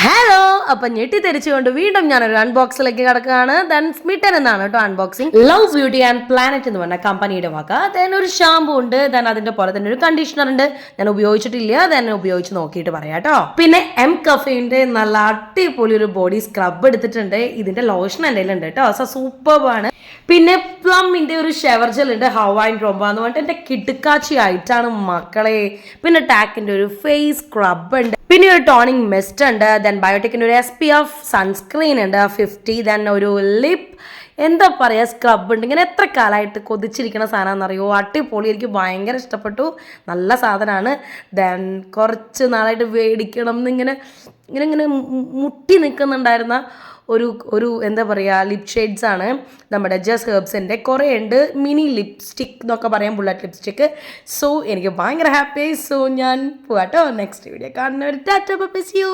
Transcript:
Hello, അപ്പം ഞെട്ടിത്തെരിച്ചുകൊണ്ട് വീണ്ടും ഞാനൊരു അൺബോക്സിലേക്ക് കിടക്കുകയാണ്. ദെൻ സ്മിട്ടൻ എന്നാണ് കേട്ടോ unboxing. Love beauty and planet എന്ന് പറഞ്ഞ കമ്പനിയുടെ വക. ദെൻ ഒരു ഷാമ്പു ഉണ്ട്, ദെൻ അതിന്റെ പോലെ തന്നെ ഒരു കണ്ടീഷണർ ഉണ്ട്. ഞാൻ ഉപയോഗിച്ചിട്ടില്ല, ദെൻ ഉപയോഗിച്ച് നോക്കിയിട്ട് പറയാം കേട്ടോ. പിന്നെ എം കഫേന്റെ നല്ല അടിപൊളി ഒരു ബോഡി സ്ക്രബ് എടുത്തിട്ടുണ്ട്. ഇതിന്റെ ലോഷൻ എൻ്റെ ഉണ്ട് കേട്ടോ, സോ സൂപ്പർബാണ്. പിന്നെ പ്ലമ്മിന്റെ ഒരു ഷെവർ ജെൽ ഉണ്ട്, ഹവായിൻ റോംബ എന്ന് പറഞ്ഞിട്ട് എൻ്റെ കിടുക്കാച്ചി ആയിട്ടാണ് മക്കളെ. പിന്നെ ടാക്കിന്റെ ഒരു ഫേസ് സ്ക്രബ് ഉണ്ട്, പിന്നെ ഒരു ടോണിങ് മിസ്റ്റ് ഉണ്ട്, ദെൻ ബയോടെക്കിൻ്റെ ഒരു SPF സൺസ്ക്രീൻ ഉണ്ട് 50, ദെൻ ഒരു ലിപ്പ് എന്താ പറയുക സ്ക്രബ് ഉണ്ട്. ഇങ്ങനെ എത്ര കാലമായിട്ട് കൊതിച്ചിരിക്കുന്ന സാധനമാണെന്നറിയോ, അടിപൊളി. എനിക്ക് ഭയങ്കര ഇഷ്ടപ്പെട്ടു, നല്ല സാധനമാണ്. ദെൻ കുറച്ച് നാളായിട്ട് മേടിക്കണം എന്നിങ്ങനെ ഇങ്ങനെ ഇങ്ങനെ മുട്ടി നിൽക്കുന്നുണ്ടായിരുന്ന ഒരു എന്താ പറയുക ലിപ് ഷെയ്ഡ്സ് ആണ് നമ്മുടെ ജസ്റ്റ് ഹെർബ്സിൻ്റെ. കുറേ ഉണ്ട്, മിനി ലിപ്സ്റ്റിക് എന്നൊക്കെ പറയാം, ബുള്ളറ്റ് ലിപ്സ്റ്റിക്ക്. സോ എനിക്ക് ഭയങ്കര ഹാപ്പിയായി. സോ ഞാൻ പോവാട്ടോ, നെക്സ്റ്റ് വീഡിയോ കാണുന്നവർ ടാറ്റ ബൈ, സീ യു.